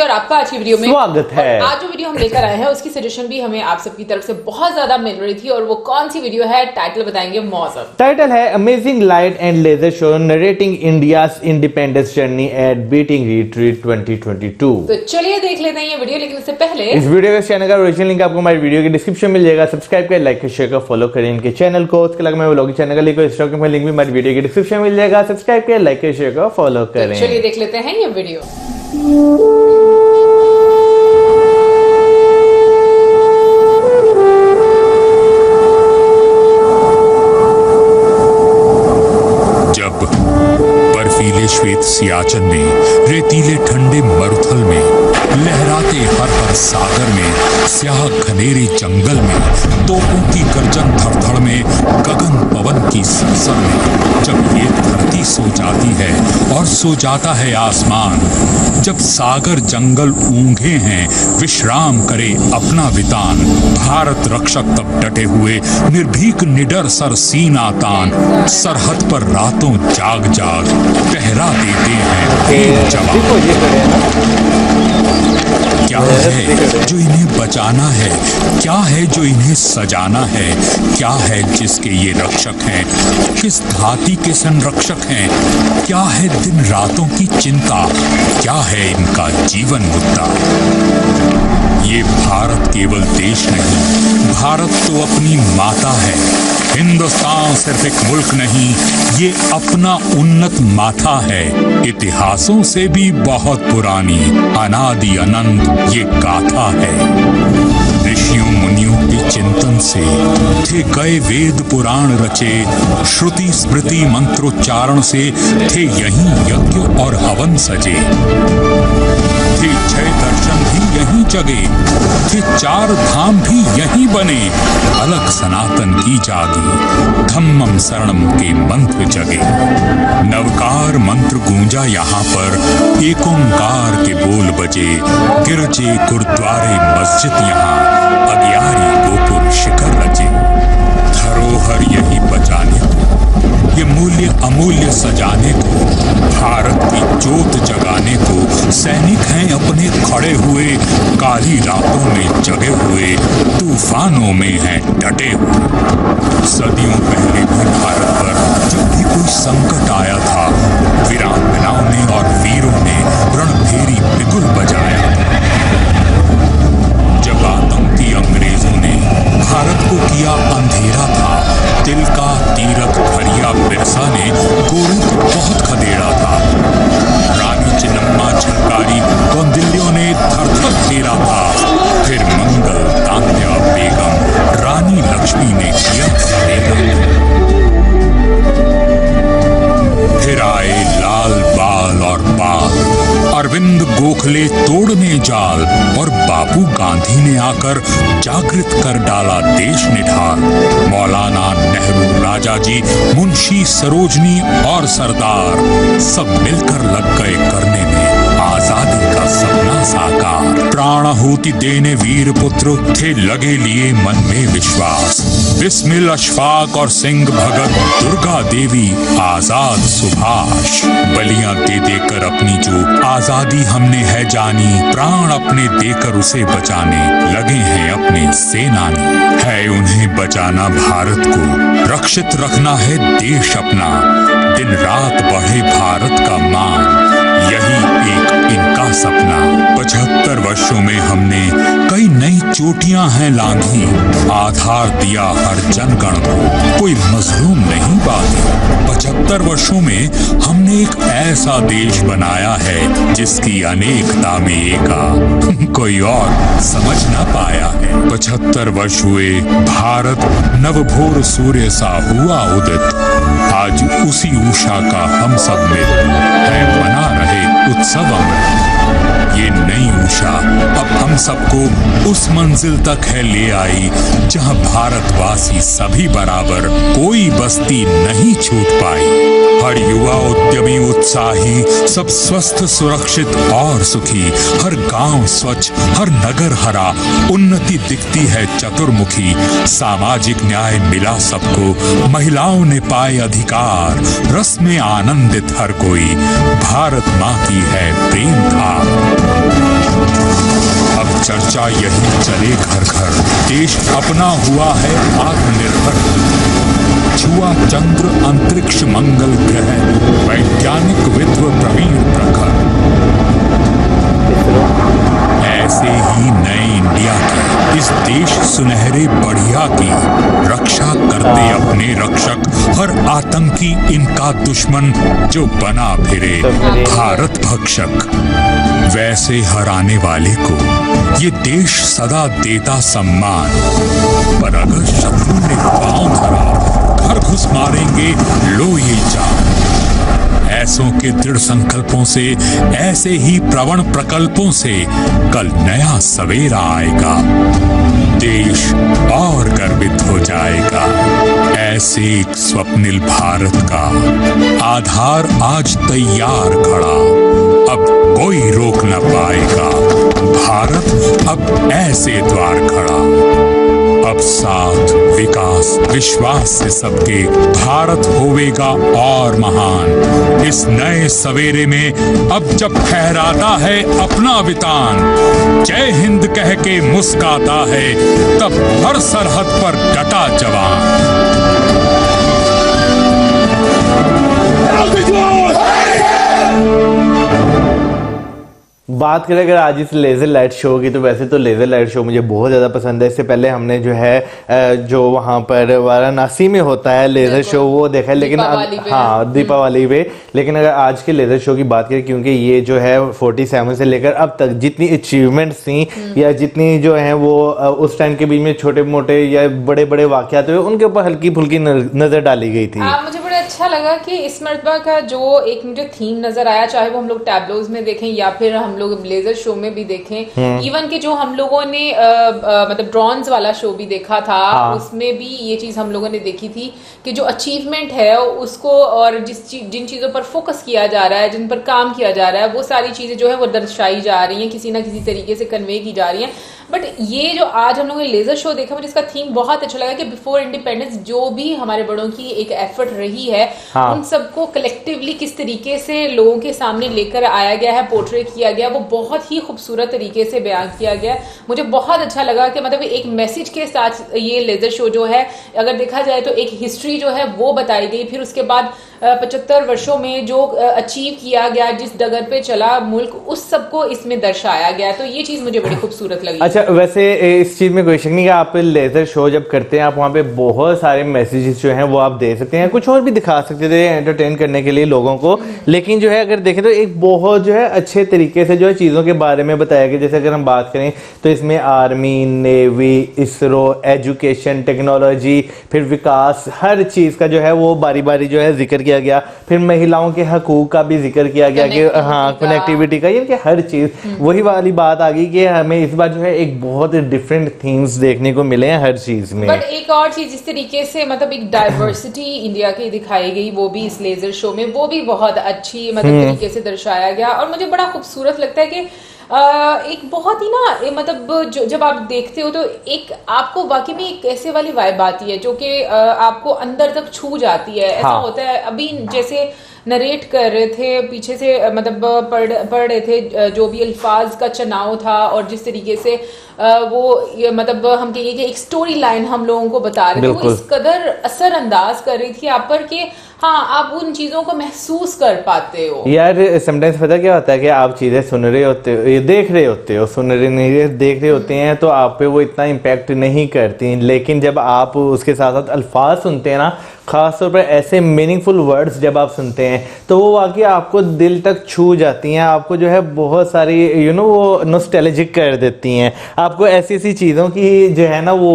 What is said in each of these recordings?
और आपका आज की वीडियो में स्वागत है। आज जो वीडियो हम लेकर आए हैं उसकी सजेशन भी हमें आप सबकी तरफ से बहुत ज्यादा मिल रही थी और वो कौन सी वीडियो है, टाइटल बताएंगे मौसम। टाइटल है amazing light and laser show narrating India's independence journey at beating retreat 2022। तो चलिए देख लेते हैं ये वीडियो, लेकिन इससे पहले इस वीडियो के चैनल का ओरिजिनल लिंक आपको हमारे वीडियो के डिस्क्रिप्शन में मिल जाएगा। सब्सक्राइब करें, लाइक करें, शेयर करें, फॉलो करें इनके चैनल को। उसके अलावा मैं व्लॉगिंग चैनल का लिंक भी हमारे वीडियो के डिस्क्रिप्शन में मिल जाएगा। सब्सक्राइब करें, लाइक करें, शेयर करें, फॉलो करें। चलिए देख लेते हैं ये वीडियो। जब बर्फीले श्वेत सियाचन में, रेतीले ठंडे मरुथल में, लहराते हर सागर में, स्याह घनेरी जंगल में, तोपों की गर्जन धड़धड़ में, गगन पवन की सरसर में, जब ये धरती सो जाती है और सो जाता है आसमान, जब सागर जंगल ऊंघे हैं, विश्राम करे अपना वितान, भारत रक्षक तब डटे हुए निर्भीक निडर सर सीना तान, सरहद पर रातों जाग जाग पहरा देते हैं वीर जवान। क्या है जो इन्हें बचाना है, क्या है जो इन्हें सजाना है, क्या है जिसके ये रक्षक हैं, किस धाती के संरक्षक हैं, क्या है दिन रातों की चिंता, क्या है इनका जीवन मुद्दा। ये भारत केवल देश नहीं, भारत तो अपनी माता है। हिंदुस्तान सिर्फ एक मुल्क नहीं, ये अपना उन्नत माथा है। इतिहासों से भी बहुत पुरानी, अनादि अनंत ये गाथा है। ऋषियों मुनियों के चिंतन से थे गए वेद पुराण रचे, श्रुति स्मृति मंत्रोच्चारण से थे यहीं यज्ञ और हवन सजे, थे छह दर्शन भी यहीं जगे, थे चार धाम भी यहीं बने, अलग सनातन की जागी, धम्मम शरणम के मंत्र जगे। नवकार मंत्र गूंजा यहाँ पर, एक ओंकार के बोल बजे, गिरजे गुरुद्वारे मस्जिद यहाँ, अग्यारी गोपुर शिखर रचे। धरोहर यही बचाने को, ये मूल्य अमूल्य सजाने को, भारत की जोत जगाने को, सैनिक हैं अपने खड़े हुए, काली रातों में जगे हुए, तूफानों में हैं डटे हुए। सदियों पहले भी भारत पर जब भी कोई संकट आया था, वीरांगनाओं ने और वीरों ने रणभेरी बिगुल बजाया। जब आतंकी अंग्रेजों ने भारत को किया अंधेरा था, दिल का तीरथ भरिया बिरसा ने गोरों को बहुत खदेड़ा था। रानी चिन्नम्मा झलकारी कौंडिल्यों ने थर-थर फेरा था, फिर मंगल तात्या बेगम रानी लक्ष्मी ने किया फतेह। फिर आए लाल बाल और पाल, अरविंद गोखले तोड़ने जाल, और बापू गांधी ने आकर जागृत कर डाला देश निढाल। मौलाना नेहरू, राजा जी, मुंशी सरोजनी और सरदार सब मिलकर लग गए करने में आजादी का सपना साकार। प्राणाहुति देने वीर पुत्र थे लगे लिए मन में विश्वास, बिस्मिल अशफाक और सिंह भगत, दुर्गा देवी आजाद सुभाष। बलियां दे देकर अपनी जो आजादी हमने है जानी, प्राण अपने देकर उसे बचाने लगे हैं अपने सेनानी। है उन्हें बचाना भारत को, रक्षित रखना है देश अपना, दिन रात बढ़े भारत का मान, यही एक इनका सपना। 75 वर्षों में हमने कई नई चोटियां हैं लांघी, आधार दिया हर जनगण को, कोई मजलूम नहीं बागी। 75 वर्षों में हमने एक ऐसा देश बनाया है जिसकी अनेकता में एका कोई और समझ ना पाया है। 75 वर्ष हुए भारत नवभोर सूर्य सा हुआ उदित, आज उसी उषा का हम सब में है बना रहे उत्सव अमृत। ये नई उषा अब हम सबको उस मंजिल तक है ले आई, जहां भारतवासी सभी बराबर, कोई बस्ती नहीं छूट पाई। हर युवा उद्यमी उत्साही, सब स्वस्थ सुरक्षित और सुखी, हर गांव स्वच्छ, हर नगर हरा, उन्नति दिखती है चतुर्मुखी। सामाजिक न्याय मिला सबको, महिलाओं ने पाए अधिकार, रस में आनंदित हर कोई, भारत माँ की है प्रेम धार। अब चर्चा यही चले घर घर, देश अपना हुआ है आत्मनिर्भर। छुआ चंद्र अंतरिक्ष मंगल ग्रह, वैज्ञानिक विद्व प्रवीण प्रखर। ऐसे ही नए इंडिया की, इस देश सुनहरे बढ़िया की रक्षा करते अपने रक्षक, हर आतंकी इनका दुश्मन जो बना फिरे भारत भक्षक। वैसे हराने वाले को ये देश सदा देता सम्मान, पर अगर शत्रु ने पांव धरा घर घुस मारेंगे लो ये जान। ऐसों के दृढ़ संकल्पों से, ऐसे ही प्रवण प्रकल्पों से कल नया सवेरा आएगा, देश और गर्वित हो जाएगा। ऐसे एक स्वप्निल भारत का आधार आज तैयार खड़ा, अब कोई रोक न पाएगा, भारत अब ऐसे द्वार खड़ा। अब साथ विकास विश्वास से सबके भारत होवेगा और महान। इस नए सवेरे में अब जब फहराता है अपना वितान, जय हिंद कह के मुस्काता है तब हर सरहद पर डटा जवान। बात करें अगर आज इस लेज़र लाइट शो की, तो वैसे तो लेज़र लाइट शो मुझे बहुत ज़्यादा पसंद है। इससे पहले हमने जो है जो वहाँ पर वाराणसी में होता है लेज़र शो वो देखा है, लेकिन हाँ दीपावली पे। लेकिन अगर आज के लेज़र शो की बात करें, क्योंकि ये जो है 47 से लेकर अब तक जितनी अचीवमेंट्स थी या जितनी जो है वो उस टाइम के बीच में छोटे मोटे या बड़े बड़े वाक़यात हुए, उनके ऊपर हल्की फुल्की नज़र डाली गई थी। मुझे बड़ा अच्छा लगा कि इस मरतबा का जो एक मुझे थीम नजर आया, चाहे वो हम लोग टैब्लोज में देखें या फिर हम लोग लेजर शो में भी देखें, इवन कि जो हम लोगों ने मतलब ड्रोन्स वाला शो भी देखा था, उसमें भी ये चीज हम लोगों ने देखी थी कि जो अचीवमेंट है उसको और जिन चीजों पर फोकस किया जा रहा है, जिन पर काम किया जा रहा है, वो सारी चीजें जो है वो दर्शाई जा रही हैं, किसी ना किसी तरीके से कन्वे की जा रही हैं। बट ये जो आज हम लोगों ने लेजर शो देखा, मुझे इसका थीम बहुत अच्छा लगा कि बिफोर इंडिपेंडेंस जो भी हमारे बड़ों की एक एफर्ट रही है, उन सबको कलेक्टिवली किस तरीके से लोगों के सामने लेकर आया गया है, पोर्ट्रे किया गया, वो बहुत ही खूबसूरत तरीके से बयान किया गया। मुझे बहुत अच्छा लगा कि मतलब एक मैसेज के साथ ये लेजर शो जो है, अगर देखा जाए तो एक हिस्ट्री जो है वो बताई गई, फिर उसके बाद 75 वर्षों में जो अचीव किया गया, जिस डगर पे चला मुल्क, उस सबको इसमें दर्शाया गया। तो ये चीज मुझे बड़ी खूबसूरत लगी। अच्छा, वैसे इस चीज में कोई शक नहीं कि आप लेजर शो जब करते हैं, आप वहाँ पे बहुत सारे मैसेजेस जो हैं वो आप दे सकते हैं, कुछ और भी दिखा सकते थे एंटरटेन करने के लिए लोगों को, लेकिन जो है अगर देखें तो एक बहुत जो है अच्छे तरीके से जो है चीज़ों के बारे में बताया गया। जैसे अगर हम बात करें तो इसमें army, navy, ISRO, education, technology, फिर विकास, हर चीज़ का जो है वो बारी बारी जो है जिक्र किया गया। फिर महिलाओं के हकूक का भी जिक्र किया गया कि हाँ कनेक्टिविटी का, ये कि हर चीज़ वही वाली बात आ गई कि हमें इस बार जो है एक बहुत डिफरेंट थीम्स देखने को मिले हैं हर चीज में। बट एक और चीज इस तरीके से मतलब एक डाइवर्सिटी इंडिया की दिखाई गई, वो भी इस लेजर शो में, वो भी बहुत अच्छी मतलब तरीके से दर्शाया गया। और मुझे बड़ा खूबसूरत लगता है कि एक बहुत ही ना मतलब जब आप देखते हो तो एक आपको वाकई में एक ऐसे वाली वाइब आती है जो कि आपको अंदर तक छू जाती है। ऐसा होता है, अभी जैसे नरेट कर रहे थे पीछे से मतलब पढ़ रहे थे जो भी अल्फाज का चुनाव था और जिस तरीके से वो मतलब हम कहेंगे कि एक स्टोरी लाइन हम लोगों को बता रहे थे, वो इस कदर असरअंदाज कर रही थी आप पर कि हाँ आप उन चीजों को महसूस कर पाते हो। यार समटाइम्स पता क्या होता है कि आप चीजें सुन रहे होते हो, ये देख रहे होते हो, सुन रहे नहीं देख रहे होते हैं, तो आप पे वो इतना इम्पैक्ट नहीं करती, लेकिन जब आप उसके साथ साथ अल्फाज सुनते हैं ना, खासतौर पर ऐसे मीनिंगफुल वर्ड्स जब आप सुनते हैं तो वो वाकई आपको दिल तक छू जाती हैं, आपको जो है बहुत सारी वो नॉस्टैल्जिक कर देती हैं, आपको ऐसी ऐसी चीज़ों की जो है ना वो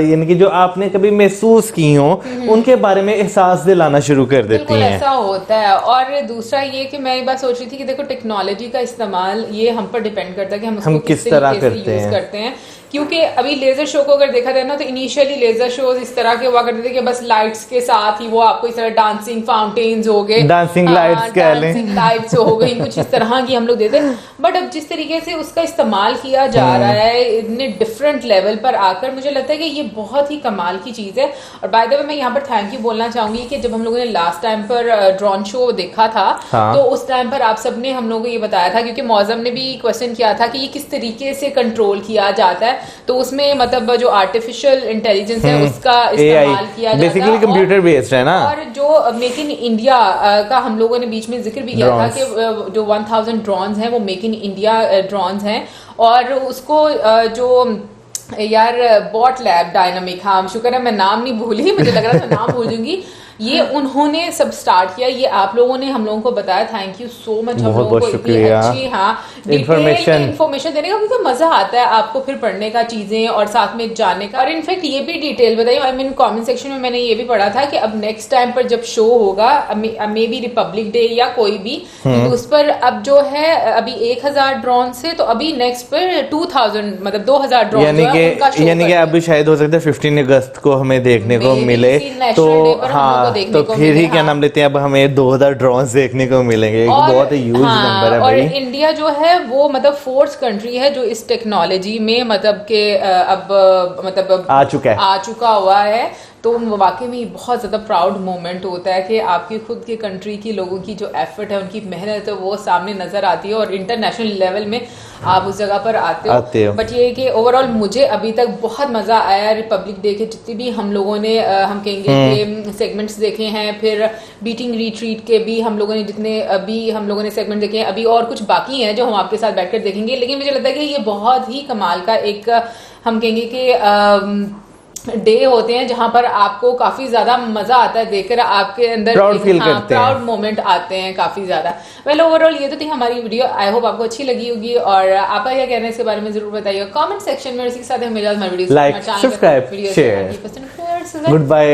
यानी कि जो आपने कभी महसूस की हो उनके बारे में एहसास दिलाना शुरू कर देती हैं। ऐसा होता है। और दूसरा ये कि मैं एक बात सोच रही थी कि देखो टेक्नोलॉजी का इस्तेमाल ये हम पर डिपेंड करता है कि हम उसको किस तरह करते हैं। कि क्योंकि अभी लेजर शो को अगर देखा जाए ना तो इनिशियली लेजर शोज इस तरह के हुआ करते थे कि बस लाइट्स के साथ ही वो आपको इस तरह डांसिंग फाउंटेन्स हो गए, डांसिंग लाइट्स कह लें, डांसिंग लाइट्स हो गई, कुछ इस तरह की हम लोग देते। बट अब जिस तरीके से उसका इस्तेमाल किया जा रहा है इतने डिफरेंट लेवल पर आकर, मुझे लगता है कि ये बहुत ही कमाल की चीज है। और बाय द वे मैं यहाँ पर थैंक यू बोलना चाहूंगी कि जब हम लोगों ने लास्ट टाइम पर ड्रोन शो देखा था, तो उस टाइम पर आप सबने हम लोगों को ये बताया था, क्योंकि मौजम ने भी क्वेश्चन किया था कि ये किस तरीके से कंट्रोल किया जाता है, तो उसमें मतलब जो आर्टिफिशियल इंटेलिजेंस है उसका इस्तेमाल किया जाता है, बेसिकली कंप्यूटर बेस्ड है ना। और जो मेक इन इंडिया का हम लोगों ने बीच में जिक्र भी किया था कि जो 1000 ड्रोन्स हैं वो मेक इन इंडिया ड्रोन्स हैं, और उसको जो यार बॉट लैब डायनामिक, हाँ शुक्र है मैं नाम नहीं भूली, मुझे लग रहा था नाम भूल दूंगी, ये उन्होंने सब स्टार्ट किया, ये आप लोगों ने हम लोगों को बताया, थैंक यू सो मच हम लोगों को इतनी अच्छी इन्फॉर्मेशन देने का, क्योंकि मजा आता है आपको फिर पढ़ने का चीजें और साथ में जानने का। और इनफैक्ट ये भी डिटेल बताइए, आई मीन कमेंट सेक्शन में मैंने ये भी पढ़ा था कि अब नेक्स्ट टाइम पर जब शो होगा, मे बी रिपब्लिक डे या कोई भी, तो उस पर अब जो है अभी 1000 ड्रोन से, तो अभी नेक्स्ट पर 2000 मतलब 2000 ड्रोन, यानी कि अभी शायद हो सकता है 15 अगस्त को हमें देखने को मिले, तो हाँ तो फिर ही क्या नाम लेते हैं, अब हमें 2000 ड्रोन्स देखने को मिलेंगे, एक बहुत ही ह्यूज नंबर है भाई। और इंडिया जो है वो मतलब फोर्थ कंट्री है जो इस टेक्नोलॉजी में मतलब के अब मतलब आ चुका हुआ है, तो वाकई में बहुत ज़्यादा प्राउड मोमेंट होता है कि आपकी खुद के कंट्री की लोगों की जो एफर्ट है, उनकी मेहनत है, वो सामने नजर आती है और इंटरनेशनल लेवल में आप उस जगह पर आते हो। बट ये कि ओवरऑल मुझे अभी तक बहुत मज़ा आया रिपब्लिक डे के जितने भी हम लोगों ने हम कहेंगे कि सेगमेंट्स देखे हैं, फिर बीटिंग रिट्रीट के भी हम लोगों ने जितने अभी हम लोगों ने सेगमेंट देखे हैं, अभी और कुछ बाकी हैं जो हम आपके साथ बैठकर देखेंगे, लेकिन मुझे लगता है कि ये बहुत ही कमाल का एक हम कहेंगे कि डे होते हैं जहां पर आपको काफी ज्यादा मजा आता है देखकर, आपके अंदर प्राउड मोमेंट आते हैं काफी ज्यादा। वेल ओवरऑल ये तो थी हमारी वीडियो, आई होप आपको अच्छी लगी होगी, और आपका क्या कहना है इसके बारे में जरूर बताइए कमेंट सेक्शन में। इसी के साथ हमें video like, subscribe, share, good bye.